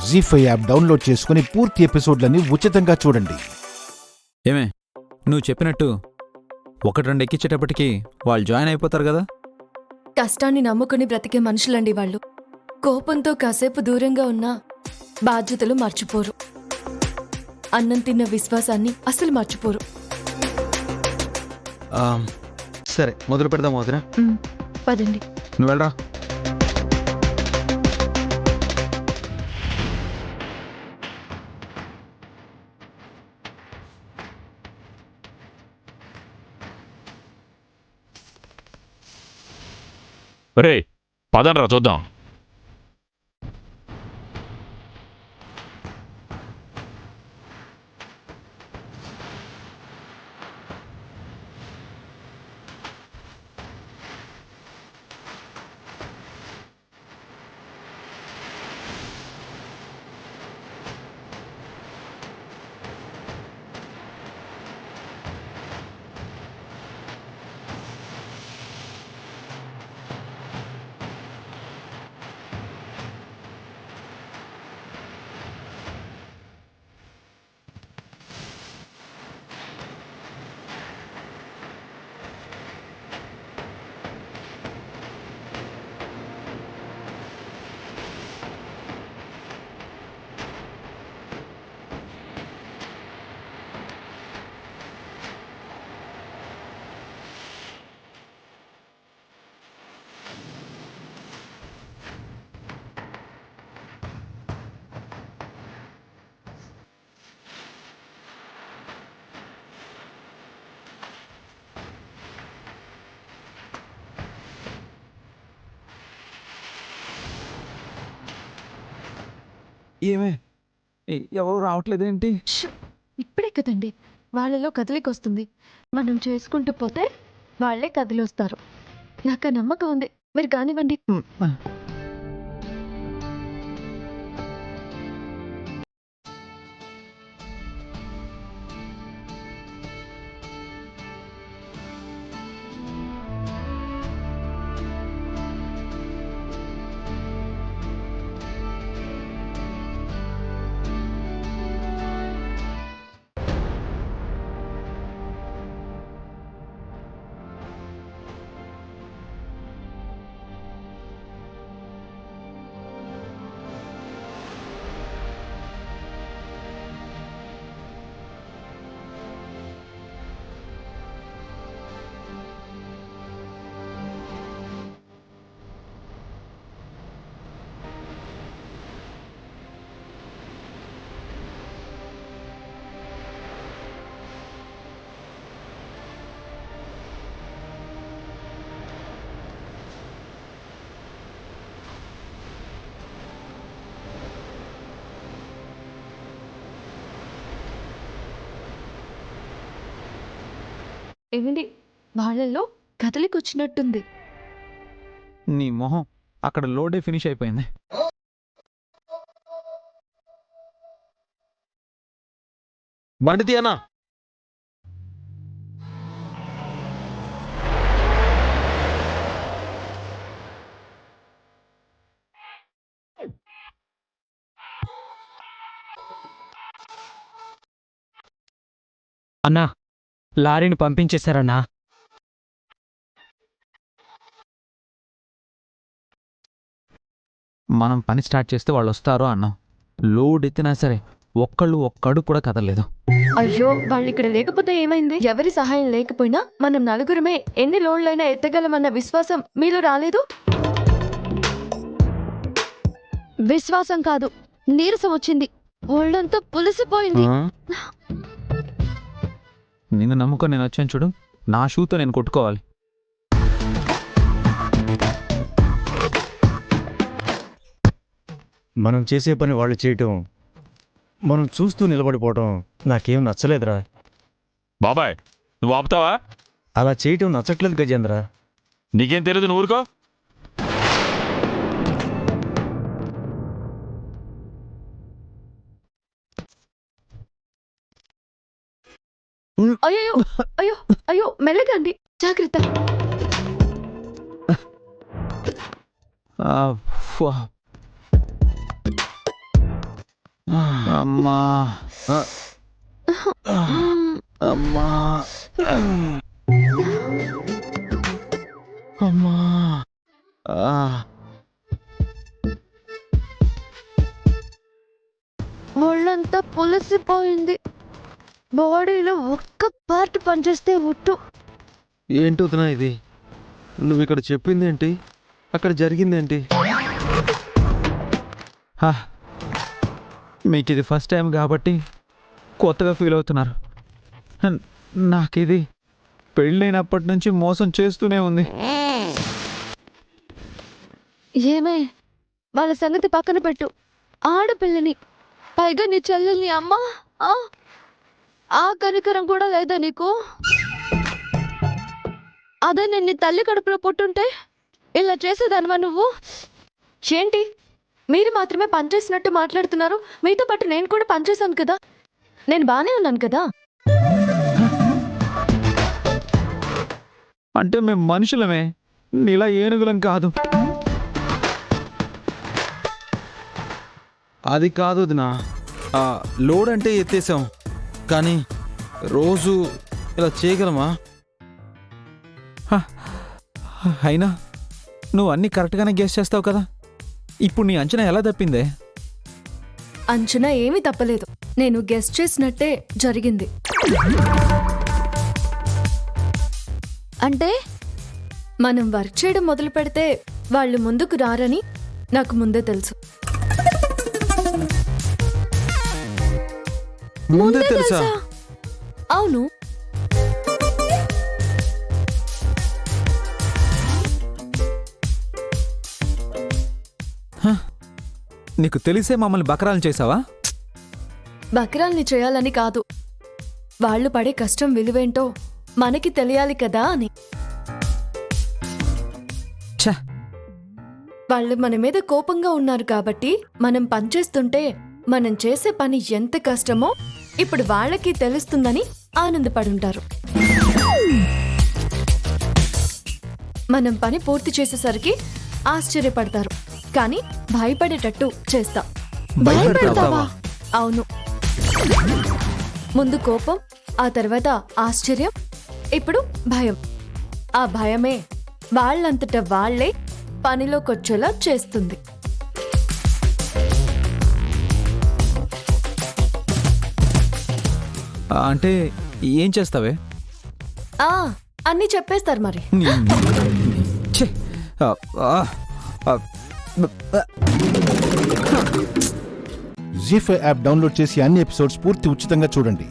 జీ5 app download చేసుకుని పూర్తి ఎపిసోడ్లని ఉచితంగా చూడండి. ఏమే, నువ్వు చెప్పినట్టు ఒకటి రెండు ఎక్కించేటప్పటికి వాళ్ళు జాయిన్ అయిపోతారు కదా? కష్టాన్ని నమ్ముకుని బ్రతికే మనుషులండి వాళ్ళు. కోపంతో కాసేపు దూరంగా ఉన్నా బాధ్యతలు మర్చిపోరు. అన్నం తిన్న విశ్వాసాన్ని అసలు మర్చిపోరు. సరే, మొదలు పెడదాం వదినా. పదండి. నువ్వు వెళ్ళరా. రే, పదండ్రా చూద్దాం. ఏమే, ఎవరు రావట్లేదేంటి? ఇప్పుడే కదండి వాళ్ళలో కదలికొస్తుంది. మనం చేసుకుంటూ పోతే వాళ్లే కదిలొస్తారు. నాకు ఆ నమ్మకం ఉంది. మీరు కానివ్వండి. ఏమండి, వాళ్ళల్లో కదలికొచ్చినట్టుంది. నీ మొహం, అక్కడ లోడే ఫినిష్ అయిపోయింది. బండి తీయనా? అన్నా, లారీని పంపించేశారన్నా. మనం పని స్టార్ట్ చేస్తే వాళ్ళు వస్తారో అన్నాం. లోడ్ ఎత్తినా సరే ఒక్కడు కూడా కదలలేదు. అయ్యో, వాళ్ళు ఇక్కడ లేకపోతే ఏమైంది? ఎవరి సహాయం లేకపోయినా మనం నలుగురమే ఎన్ని లోడ్లైనా ఎత్తగలమన్న విశ్వాసం మీలో రాలేదు? విశ్వాసం కాదు, నీరసం వచ్చింది. ఒళ్ళంతా పులిసిపోయింది. నిన్ను నమ్ముకొని నేను వచ్చాను చూడు, నా షూతో నేను కొట్టుకోవాలి. మనం చేసే పని వాళ్ళు చేయటం, మనం చూస్తూ నిలబడిపోవటం నాకేం నచ్చలేదురా. బాబాయ్, నువ్వు ఆపుతావా? అలా చేయటం నచ్చట్లేదు గజేంద్ర. నీకేం తెలియదు, నువ్వు ఊరుకో. అయ్యో అయ్యో అయ్యో, మెల్లగా అండి, జాగ్రత్త. అమ్మా అమ్మా అమ్మా ఒళ్ళంతా పులిసిపోయింది. బాడీలో ఒక్క పార్ట్ పనిచేస్తే ఒట్టు. ఏంటి వదినా ఇది? నువ్వు ఇక్కడ చెప్పింది ఏంటి, అక్కడ జరిగిందేంటి? మీకు ఇది ఫస్ట్ టైం కాబట్టి కొత్తగా ఫీల్ అవుతున్నారు. నాకు ఇది పెళ్ళైనప్పటి నుంచి మోసం చేస్తూనే ఉంది. ఏమే, వాళ్ళ సంగతి పక్కన పెట్టు. ఆడపిల్లని, పైగా నీ చెల్లెల్ని అమ్మా, ఆ కనికరం కూడా లేదా నీకు? అదే నేను నీ తల్లి కడుపులో పుట్టుంటే ఇలా చేసేదానివా నువ్వు? ఏంటి మీరు మాత్రమే పనిచేసినట్టు మాట్లాడుతున్నారు? మీతో పాటు నేను కూడా పనిచేశాను కదా, నేను బానే ఉన్నాను కదా. అంటే మేము మనుషులమే, నీలా ఏనుగులం కాదు. అది కాదు వదినా, లోడ్ అంటే ఎత్తేసాం, కానీ రోజు ఇలా చేయగలమా? అయినా నువ్వు అన్నీ కరెక్ట్గానే గెస్ చేస్తావు కదా. ఇప్పుడు నీ అంచనా ఎలా తప్పిందే? అంచనా ఏమీ తప్పలేదు, నేను గెస్ చేసినట్టే జరిగింది. అంటే మనం వర్క్ చేయడం మొదలు పెడితే వాళ్ళు ముందుకు రారని నాకు ముందే తెలుసు. ముందే తెలుసా? అవును. నీకు తెలిసే మమ్మల్ని బకరాలు చేసావా? బకరాల్ని చేయాలని కాదు, వాళ్ళు పడే కష్టం విలువేంటో మనకి తెలియాలి కదా అని. ఛ, వాళ్ళు మన మీద కోపంగా ఉన్నారు కాబట్టి మనం పనిచేస్తుంటే మనం చేసే పని ఎంత కష్టమో ఇప్పుడు వాళ్ళకి తెలుస్తుందని ఆనందపడుంటారు. మనం పని పూర్తి చేసేసరికి ఆశ్చర్యపడతారు, కానీ భయపడేటట్టు చేస్తా. భయపెడతావా? అవును. ముందు కోపం, ఆ తర్వాత ఆశ్చర్యం, ఇప్పుడు భయం. ఆ భయమే వాళ్ళంతట వాళ్లే పనిలోకొచ్చేలా చేస్తుంది. అంటే ఏం చేస్తావే? అన్నీ చెప్పేస్తారు మరి. ఛే, జీ5 యాప్ డౌన్లోడ్ చేసి అన్ని ఎపిసోడ్స్ పూర్తి ఉచితంగా చూడండి.